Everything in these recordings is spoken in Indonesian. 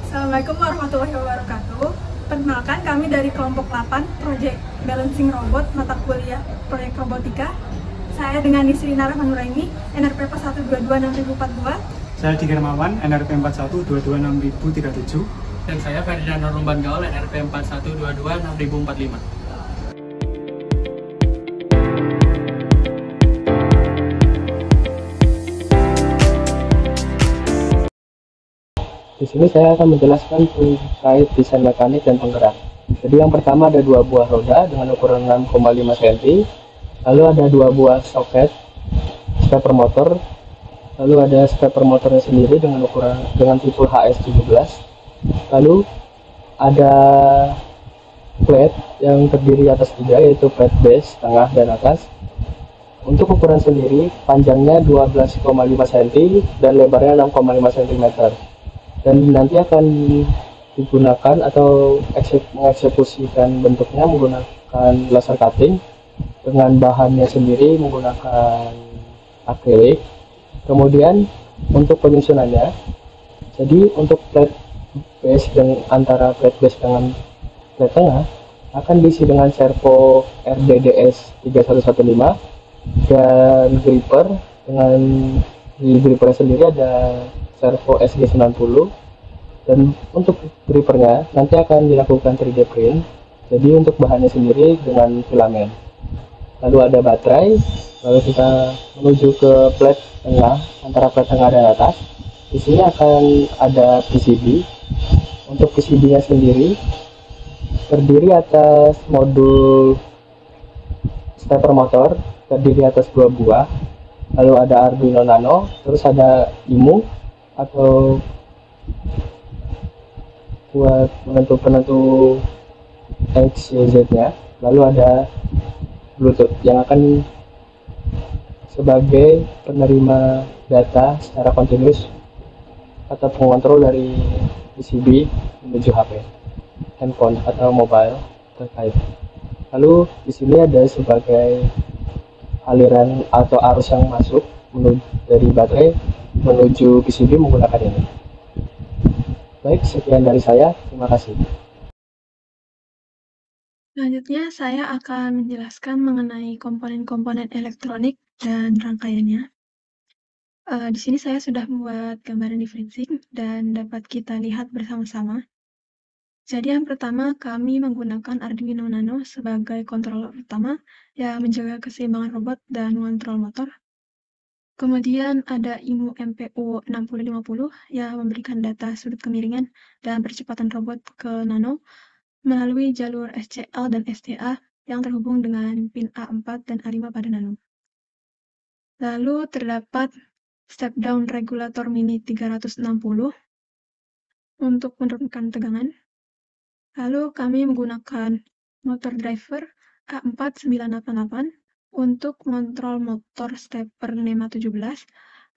Assalamualaikum warahmatullahi wabarakatuh. Perkenalkan, kami dari kelompok 8 Project Balancing Robot mata kuliah Proyek Robotika. Saya dengan Nisrina Rahmanuraini, NRP 1226042. Saya Diki Hermawan, NRP 41226037. Dan saya Ferdinand Rumban Gaul, NRP 41226045. Di sini saya akan menjelaskan terkait desain mekanik dan penggerak. Jadi yang pertama ada dua buah roda dengan ukuran 6,5 cm, lalu ada dua buah soket stepper motor, lalu ada stepper motornya sendiri dengan tipe HS17, lalu ada plate yang terdiri atas tiga, yaitu plate base, tengah, dan atas. Untuk ukuran sendiri, panjangnya 12,5 cm dan lebarnya 6,5 cm. Dan nanti akan digunakan atau mengeksekusikan bentuknya menggunakan laser cutting dengan bahannya sendiri menggunakan akrilik. Kemudian untuk penyusunannya, jadi untuk plate base antara plate base dengan plate tengah akan diisi dengan servo RDDS 3115 dan gripper. Dengan di grippernya sendiri ada servo SG90, dan untuk grippernya nanti akan dilakukan 3D print. Jadi untuk bahannya sendiri dengan filamen. Lalu ada baterai. Lalu kita menuju ke plate tengah, antara plate tengah dan atas. Di sini akan ada PCB. Untuk PCB-nya sendiri terdiri atas modul stepper motor, terdiri atas dua buah. Lalu ada Arduino Nano, terus ada IMU atau buat penentu X, Y, Z nya. Lalu ada Bluetooth yang akan sebagai penerima data secara kontinus atau pengontrol dari PCB menuju HP, handphone atau mobile terkait. Lalu di sini ada sebagai aliran atau arus yang masuk dari baterai menuju PCB menggunakan ini. Baik, sekian dari saya. Terima kasih. Selanjutnya, saya akan menjelaskan mengenai komponen-komponen elektronik dan rangkaiannya. Di sini saya sudah membuat gambaran di FreeSync dan dapat kita lihat bersama-sama. Jadi yang pertama, kami menggunakan Arduino Nano sebagai controller utama yang menjaga keseimbangan robot dan mengontrol motor. Kemudian ada IMU MPU 6050 yang memberikan data sudut kemiringan dan percepatan robot ke nano melalui jalur SCL dan STA yang terhubung dengan pin A4 dan A5 pada nano. Lalu terdapat step down regulator mini 360 untuk menurunkan tegangan. Lalu kami menggunakan motor driver A4988 untuk mengontrol motor stepper NEMA 17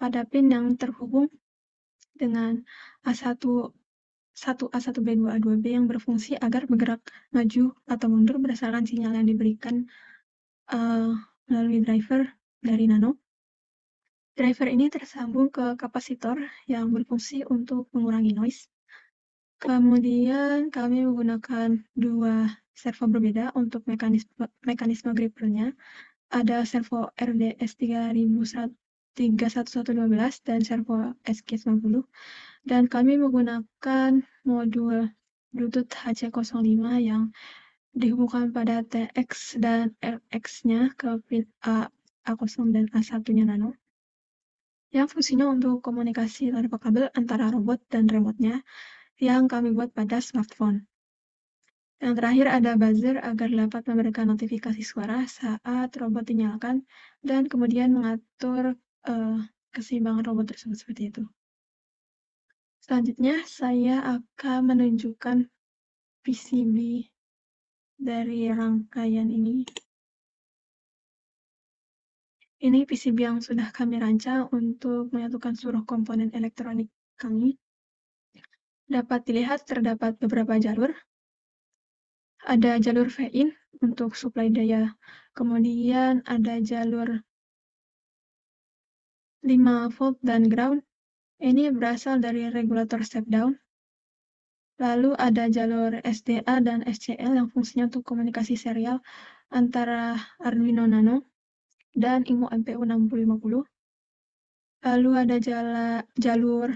pada pin yang terhubung dengan A1, 1A1B, 2A2B yang berfungsi agar bergerak maju atau mundur berdasarkan sinyal yang diberikan melalui driver dari nano. Driver ini tersambung ke kapasitor yang berfungsi untuk mengurangi noise. Kemudian kami menggunakan dua servo berbeda untuk mekanisme grippernya. Ada servo RDS 31112 dan servo SG90, dan kami menggunakan modul Bluetooth HC05 yang dihubungkan pada TX dan RX-nya ke pin A0 dan A1-nya nano, yang fungsinya untuk komunikasi tanpa kabel antara robot dan remote-nya yang kami buat pada smartphone. Yang terakhir ada buzzer agar dapat memberikan notifikasi suara saat robot dinyalakan dan kemudian mengatur keseimbangan robot tersebut seperti itu. Selanjutnya saya akan menunjukkan PCB dari rangkaian ini. Ini PCB yang sudah kami rancang untuk menyatukan seluruh komponen elektronik kami. Dapat dilihat terdapat beberapa jalur. Ada jalur V-in untuk suplai daya, kemudian ada jalur 5 volt dan ground. Ini berasal dari regulator step down. Lalu ada jalur SDA dan SCL yang fungsinya untuk komunikasi serial antara Arduino Nano dan IMU MPU 6050. Lalu ada jalur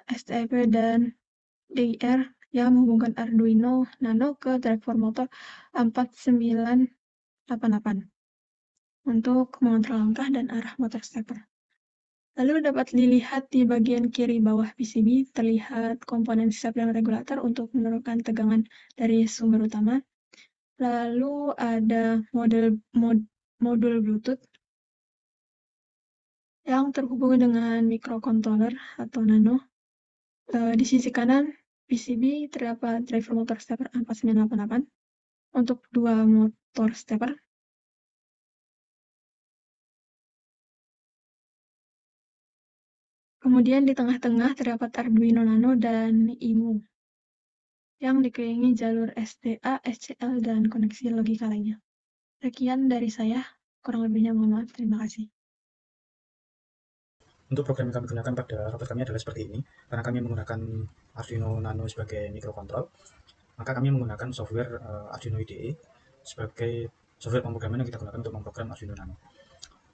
STP dan DIR yang menghubungkan Arduino Nano ke driver motor 4988 untuk mengontrol langkah dan arah motor stepper. Lalu dapat dilihat di bagian kiri bawah PCB terlihat komponen step dan regulator untuk menurunkan tegangan dari sumber utama. Lalu ada modul Bluetooth yang terhubung dengan microcontroller atau nano. Di sisi kanan PCB terdapat driver motor stepper 4988 untuk 2 motor stepper. Kemudian di tengah-tengah terdapat Arduino Nano dan IMU yang dikelilingi jalur SDA, SCL, dan koneksi logika lainnya. Sekian dari saya, kurang lebihnya mohon maaf, terima kasih. Untuk program yang kami gunakan pada robot kami adalah seperti ini. Karena kami menggunakan Arduino Nano sebagai microcontrol, maka kami menggunakan software Arduino IDE sebagai software pemrograman yang kita gunakan untuk memprogram Arduino Nano.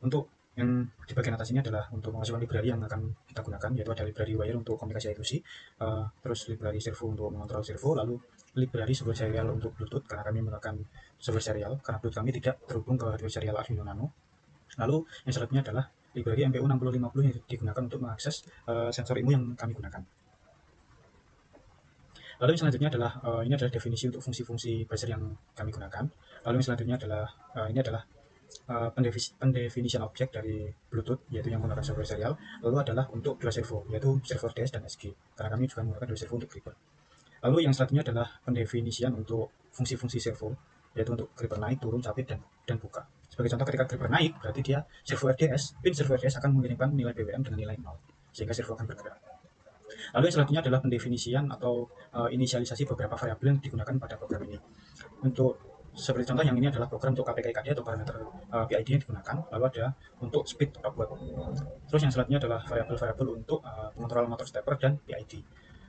Untuk yang di bagian atas ini adalah untuk memasukkan library yang akan kita gunakan, yaitu ada library wire untuk komunikasi I2C, terus library servo untuk mengontrol servo, lalu library software serial untuk Bluetooth, karena kami menggunakan software serial, karena Bluetooth kami tidak terhubung ke hardware serial Arduino Nano. Lalu yang selanjutnya adalah library MPU 6050 yang digunakan untuk mengakses sensor IMU yang kami gunakan. Lalu yang selanjutnya adalah ini adalah definisi untuk fungsi-fungsi buzzer yang kami gunakan. Lalu yang selanjutnya adalah ini adalah pendefinisian objek dari Bluetooth, yaitu yang menggunakan software serial. Lalu adalah untuk dua servo, yaitu servo RDS dan SG, karena kami juga menggunakan dua servo untuk gripper. Lalu yang selanjutnya adalah pendefinisian untuk fungsi-fungsi servo, yaitu untuk gripper naik, turun, capit, dan buka. Sebagai contoh, ketika gripper naik, berarti dia servo RDS, pin servo RDS akan mengirimkan nilai BWM dengan nilai 0, sehingga servo akan bergerak. Lalu yang selanjutnya adalah pendefinisian atau inisialisasi beberapa variabel yang digunakan pada program ini. Untuk seperti contoh yang ini adalah program untuk KPK-KD atau parameter PID yang digunakan, lalu ada untuk speed output. Terus yang selanjutnya adalah variabel-variabel untuk pengontrol motor stepper dan PID.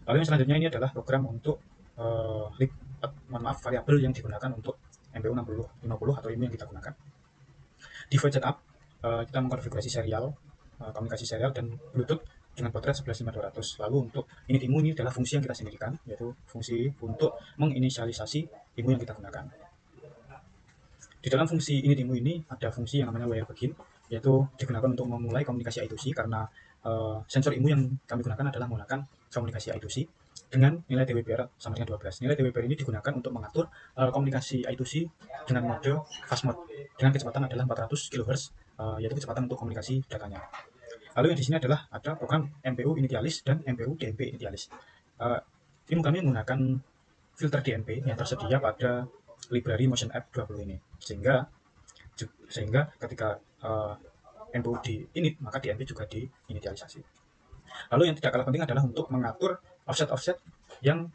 Lalu yang selanjutnya ini adalah program untuk variabel yang digunakan untuk MPU 6050 atau IMU yang kita gunakan. Device setup, kita mengkonfigurasi serial, komunikasi serial dan Bluetooth dengan baut rate 115200. Lalu untuk init IMU ini adalah fungsi yang kita sendirikan, yaitu fungsi untuk menginisialisasi IMU yang kita gunakan. Di dalam fungsi init IMU ini ada fungsi yang namanya wire begin, yaitu digunakan untuk memulai komunikasi I2C, karena sensor IMU yang kami gunakan adalah menggunakan komunikasi I2C dengan nilai TWPR sama dengan 12. Nilai TWPR ini digunakan untuk mengatur komunikasi I2C dengan mode fast mode dengan kecepatan adalah 400 kHz, yaitu kecepatan untuk komunikasi datanya. Lalu yang di sini adalah ada program MPU initialis dan MPU DMP initialis. IMU kami menggunakan filter DMP yang tersedia pada library Motion App 20 ini, sehingga ketika MPU di init, maka DMP juga diinisialisasi. Lalu yang tidak kalah penting adalah untuk mengatur offset yang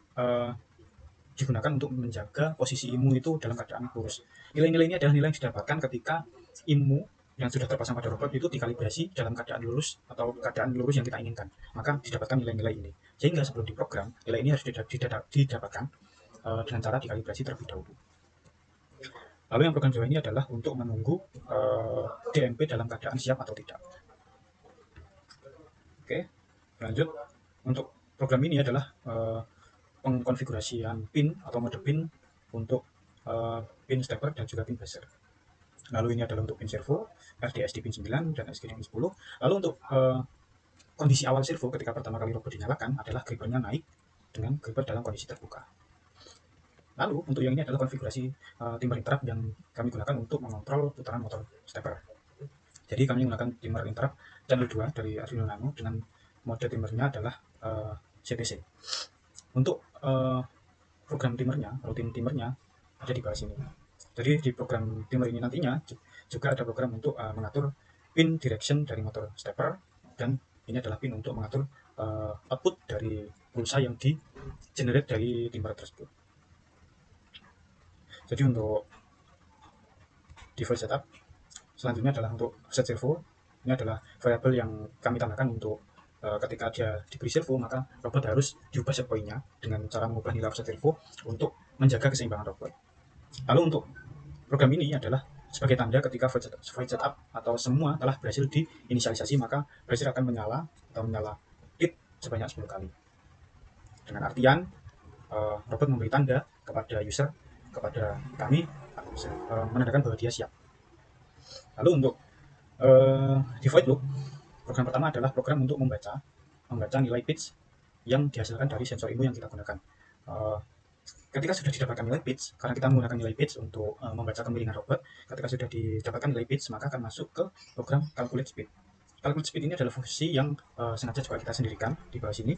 digunakan untuk menjaga posisi IMU itu dalam keadaan lurus. Nilai-nilai ini adalah nilai yang didapatkan ketika IMU yang sudah terpasang pada robot itu dikalibrasi dalam keadaan lurus atau keadaan lurus yang kita inginkan, maka didapatkan nilai-nilai ini. Sehingga sebelum diprogram, nilai ini harus didapatkan dengan cara dikalibrasi terlebih dahulu. Lalu yang program kedua ini adalah untuk menunggu DMP dalam keadaan siap atau tidak. Oke, lanjut. Untuk program ini adalah pengkonfigurasian pin atau mode pin untuk pin stepper dan juga pin buzzer. Lalu ini adalah untuk pin servo, RDS di pin 9 dan SG di pin 10. Lalu untuk kondisi awal servo ketika pertama kali robot dinyalakan adalah grippernya naik dengan gripper dalam kondisi terbuka. Lalu untuk yang ini adalah konfigurasi timer interrupt yang kami gunakan untuk mengontrol putaran motor stepper. Jadi kami menggunakan timer interrupt channel 2 dari Arduino Nano dengan mode timernya adalah CTC. Untuk program timernya, rutin timernya ada di bawah sini. Jadi di program timer ini nantinya juga ada program untuk mengatur pin direction dari motor stepper, dan ini adalah pin untuk mengatur output dari pulsa yang di generate dari timer tersebut. Jadi untuk device setup selanjutnya adalah untuk offset servo. Ini adalah variabel yang kami tambahkan untuk ketika dia diberi servo, maka robot harus diubah set point-nya dengan cara mengubah nilai offset servo untuk menjaga keseimbangan robot. Lalu untuk program ini adalah sebagai tanda ketika void setup atau semua telah berhasil diinisialisasi, maka browser akan menyala atau menyala tit sebanyak 10 kali. Dengan artian robot memberi tanda kepada user, kepada kami, menandakan bahwa dia siap. Lalu untuk di void loop, program pertama adalah program untuk membaca nilai pitch yang dihasilkan dari sensor IMU yang kita gunakan. Ketika sudah didapatkan nilai pitch, karena kita menggunakan nilai pitch untuk membaca kemiringan robot, ketika sudah didapatkan nilai pitch, maka akan masuk ke program calculate speed. Calculate speed ini adalah fungsi yang sengaja juga kita sendirikan di bawah sini,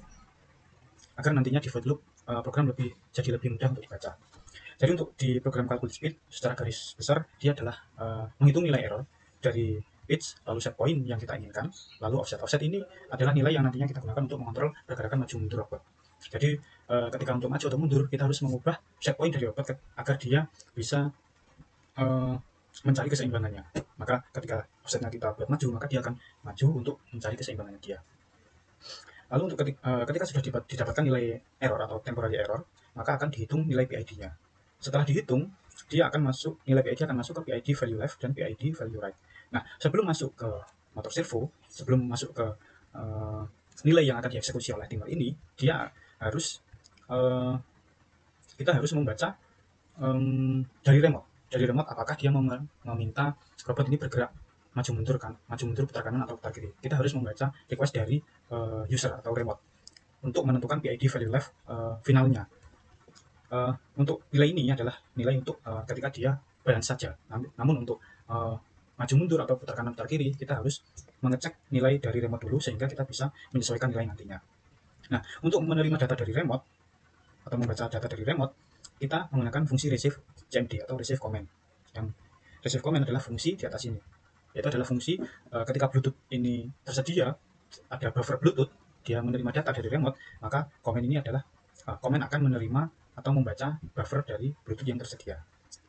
agar nantinya di void loop program jadi lebih mudah untuk dibaca. Jadi untuk di program calculate speed, secara garis besar dia adalah menghitung nilai error dari pitch, lalu set point yang kita inginkan, lalu offset. Offset ini adalah nilai yang nantinya kita gunakan untuk mengontrol pergerakan maju mundur robot. Jadi ketika untuk maju atau mundur, kita harus mengubah set point dari robot agar dia bisa mencari keseimbangannya. Maka ketika offsetnya kita buat maju, maka dia akan maju untuk mencari keseimbangannya dia. Lalu untuk ketika sudah didapatkan nilai error atau temporary error, maka akan dihitung nilai PID-nya. Setelah dihitung, nilai PID akan masuk ke PID value left dan PID value right. Nah, sebelum masuk ke motor servo, sebelum masuk ke nilai yang akan dieksekusi oleh timer ini, kita harus membaca dari remote. Dari remote, apakah dia meminta robot ini bergerak maju mundur putar kanan atau putar kiri. Kita harus membaca request dari user atau remote untuk menentukan PID value left finalnya. Untuk nilai ini adalah nilai untuk ketika dia balance saja. Namun untuk maju mundur atau putar kanan putar kiri, kita harus mengecek nilai dari remote dulu sehingga kita bisa menyesuaikan nilai nantinya. Nah, untuk menerima data dari remote atau membaca data dari remote, kita menggunakan fungsi receive CMD atau receive command. Yang receive command adalah fungsi di atas ini. Yaitu adalah fungsi ketika Bluetooth ini tersedia, ada buffer Bluetooth, dia menerima data dari remote, maka command ini adalah command akan menerima atau membaca buffer dari Bluetooth yang tersedia.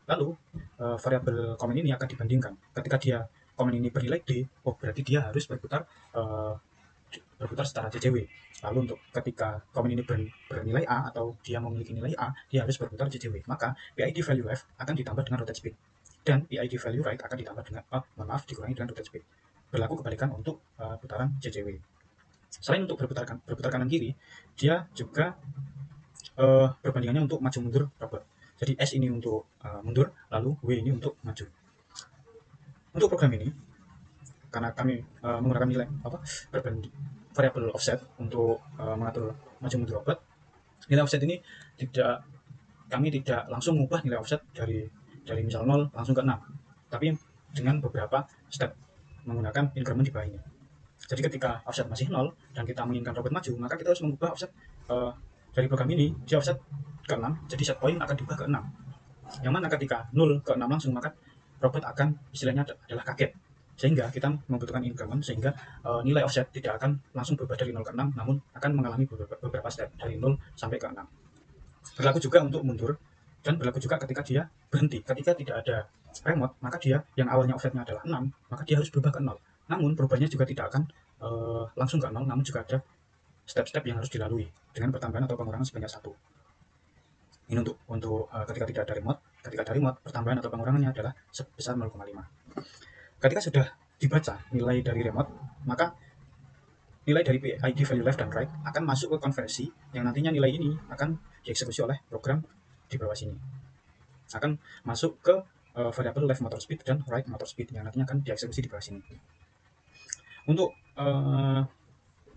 Lalu variabel command ini akan dibandingkan. Ketika command ini bernilai D, berarti dia harus berputar secara CCW. Lalu untuk ketika command ini bernilai A atau dia memiliki nilai A, dia harus berputar CCW. Maka PID value left akan ditambah dengan rotate speed dan PID value right akan ditambah dengan dikurangi dengan rotate speed. Berlaku kebalikan untuk putaran CCW. Selain untuk berputar kanan kiri, dia juga perbandingannya untuk maju mundur robot. Jadi S ini untuk mundur, lalu W ini untuk maju. Untuk program ini, karena kami menggunakan nilai variabel offset untuk mengatur maju mundur robot, nilai offset ini kami tidak langsung mengubah nilai offset dari misal 0 langsung ke 6, tapi dengan beberapa step menggunakan increment di bawah ini. Jadi ketika offset masih 0 dan kita menginginkan robot maju, maka kita harus mengubah offset dari program ini, dia offset ke 6, jadi set point akan diubah ke 6. Yang mana ketika 0 ke 6 langsung, maka robot akan istilahnya adalah kaget. Sehingga kita membutuhkan increment, sehingga nilai offset tidak akan langsung berubah dari 0 ke 6, namun akan mengalami beberapa step dari 0 sampai ke 6. Berlaku juga untuk mundur, dan berlaku juga ketika dia berhenti. Ketika tidak ada remote, maka dia yang awalnya offsetnya adalah 6, maka dia harus berubah ke 0. Namun perubahannya juga tidak akan langsung ke 0, namun juga ada step-step yang harus dilalui dengan pertambahan atau pengurangan sebanyak 1. Ini untuk ketika tidak ada remote. Ketika ada remote, pertambahan atau pengurangannya adalah sebesar 0,5. Ketika sudah dibaca nilai dari remote, maka nilai dari PID value left dan right akan masuk ke konversi yang nantinya nilai ini akan dieksekusi oleh program di bawah sini. Akan masuk ke variabel left motor speed dan right motor speed yang nantinya akan dieksekusi di bawah sini. Untuk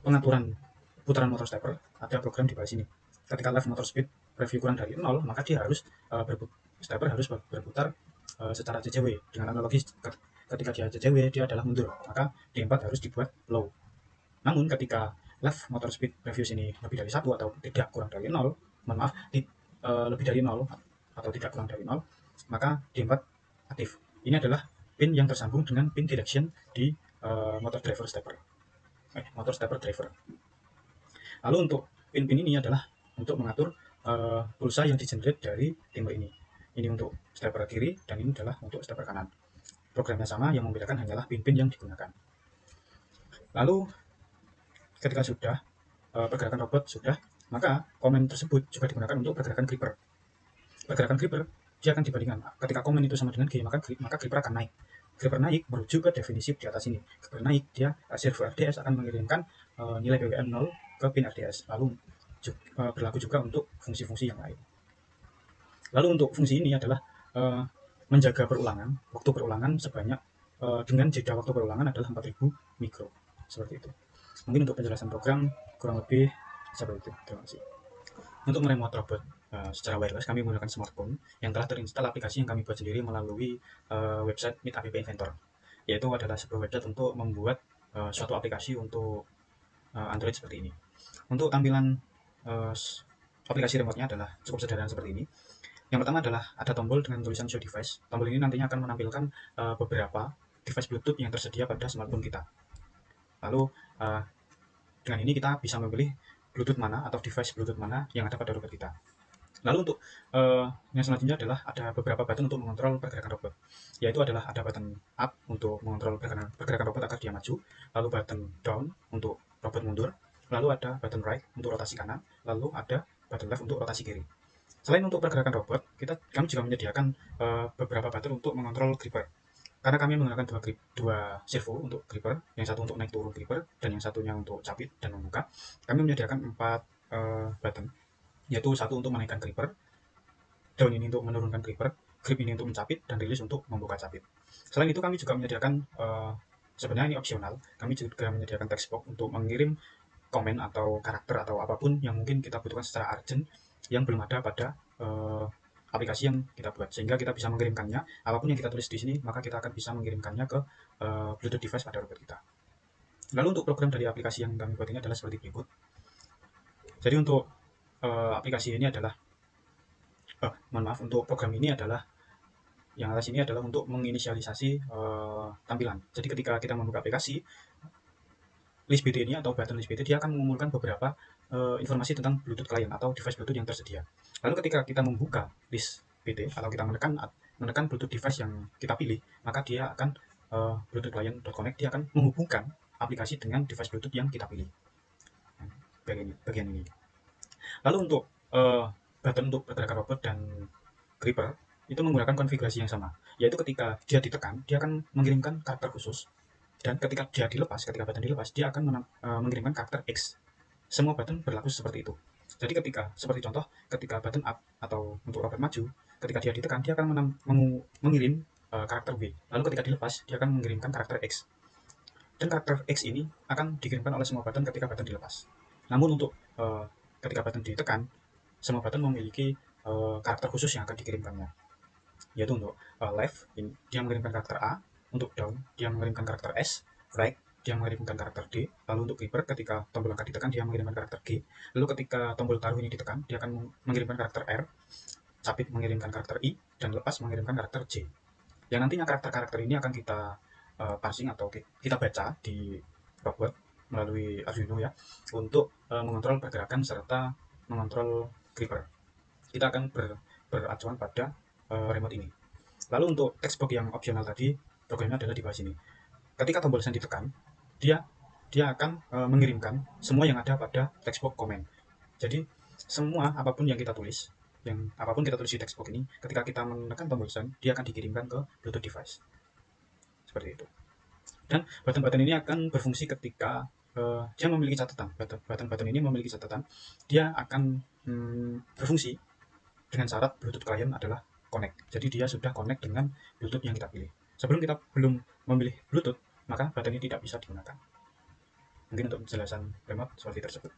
pengaturan putaran motor stepper, ada program di bawah sini. Ketika left motor speed preview kurang dari 0, maka dia harus stepper harus berputar secara CCW. Dengan analogi ketika dia CCW, dia adalah mundur, maka D4 harus dibuat low. Namun ketika left motor speed preview ini lebih dari 1 atau tidak kurang dari 0, lebih dari 0 atau tidak kurang dari 0, maka D4 aktif. Ini adalah pin yang tersambung dengan pin direction di motor stepper driver. Lalu untuk pin-pin ini adalah untuk mengatur pulsa yang di-generate dari timer ini. Ini untuk stepper kiri dan ini adalah untuk stepper kanan. Programnya sama, yang membedakan hanyalah pin-pin yang digunakan. Lalu ketika sudah pergerakan robot sudah, maka komen tersebut juga digunakan untuk pergerakan creeper. Pergerakan creeper dia akan dibandingkan ketika komen itu sama dengan G, maka creeper akan naik. Creeper naik merujuk ke definisi di atas ini. Creeper naik, dia server RDS akan mengirimkan nilai BWM 0 ke pin RDS. Lalu berlaku juga untuk fungsi-fungsi yang lain. Lalu untuk fungsi ini adalah menjaga perulangan, waktu perulangan sebanyak dengan jeda waktu perulangan adalah 4000 mikro. Seperti itu. Mungkin untuk penjelasan program kurang lebih seperti itu. Terima kasih. Untuk meremote robot secara wireless, kami menggunakan smartphone yang telah terinstall aplikasi yang kami buat sendiri melalui website Meet App Inventor, yaitu adalah sebuah website untuk membuat suatu aplikasi untuk Android seperti ini. Untuk tampilan aplikasi remote-nya adalah cukup sederhana seperti ini. Yang pertama adalah ada tombol dengan tulisan Show Device. Tombol ini nantinya akan menampilkan beberapa device Bluetooth yang tersedia pada smartphone kita. Lalu dengan ini kita bisa memilih Bluetooth mana atau device Bluetooth mana yang ada pada robot kita. Lalu untuk yang selanjutnya adalah ada beberapa button untuk mengontrol pergerakan robot, yaitu adalah ada button up untuk mengontrol pergerakan robot agar dia maju, lalu button down untuk robot mundur, lalu ada button right untuk rotasi kanan, lalu ada button left untuk rotasi kiri. Selain untuk pergerakan robot, kami juga menyediakan beberapa button untuk mengontrol gripper. Karena kami menggunakan dua servo untuk gripper, yang satu untuk naik turun gripper dan yang satunya untuk capit dan membuka. Kami menyediakan 4 button, yaitu satu untuk menaikkan gripper, down ini untuk menurunkan gripper, grip ini untuk mencapit, dan release untuk membuka capit. Selain itu kami juga menyediakan sebenarnya ini opsional, kami juga menyediakan text box untuk mengirim komen atau karakter atau apapun yang mungkin kita butuhkan secara urgent yang belum ada pada aplikasi yang kita buat, sehingga kita bisa mengirimkannya apapun yang kita tulis di sini, maka kita akan bisa mengirimkannya ke Bluetooth device pada robot kita. Lalu untuk program dari aplikasi yang kami buat ini adalah seperti berikut. Jadi untuk aplikasi ini adalah untuk program ini adalah yang atas ini adalah untuk menginisialisasi tampilan. Jadi ketika kita membuka aplikasi, list BT ini atau button list BT dia akan mengumpulkan beberapa informasi tentang Bluetooth client atau device Bluetooth yang tersedia. Lalu ketika kita membuka list BT atau kita menekan Bluetooth device yang kita pilih, maka dia akan Bluetooth client.connect dia akan menghubungkan aplikasi dengan device Bluetooth yang kita pilih. Bagian ini. Lalu untuk button untuk pergerakan robot dan gripper itu menggunakan konfigurasi yang sama, yaitu ketika dia ditekan, dia akan mengirimkan karakter khusus, dan ketika button dilepas, dia akan mengirimkan karakter X. Semua button berlaku seperti itu. Jadi seperti contoh, ketika button up atau untuk robot maju, ketika dia ditekan, dia akan mengirim karakter W. Lalu ketika dilepas, dia akan mengirimkan karakter X. Dan karakter X ini akan dikirimkan oleh semua button ketika button dilepas. Namun untuk ketika button ditekan, semua button memiliki karakter khusus yang akan dikirimkannya. Yaitu untuk left, dia mengirimkan karakter A. Untuk down, dia mengirimkan karakter S. Right, dia mengirimkan karakter D. Lalu untuk gripper, ketika tombol angka ditekan, dia mengirimkan karakter G. Lalu ketika tombol taruh ini ditekan, dia akan mengirimkan karakter R. Capit mengirimkan karakter I. Dan lepas mengirimkan karakter J. Yang nantinya karakter-karakter ini akan kita parsing atau kita baca di robot melalui Arduino ya, untuk mengontrol pergerakan serta mengontrol gripper. Kita akan beracuan pada remote ini. Lalu untuk text box yang opsional tadi, programnya adalah di bawah sini. Ketika tombol send ditekan, dia akan mengirimkan semua yang ada pada text box comment. Jadi semua apapun kita tulis di text box ini, ketika kita menekan tombol send, dia akan dikirimkan ke Bluetooth device. Seperti itu. Dan button-button ini akan berfungsi ketika dia memiliki catatan. Button-button ini memiliki catatan, dia akan berfungsi dengan syarat Bluetooth client adalah connect. Jadi dia sudah connect dengan Bluetooth yang kita pilih. Sebelum kita belum memilih Bluetooth, maka button ini tidak bisa digunakan. Mungkin untuk penjelasan remote seperti tersebut.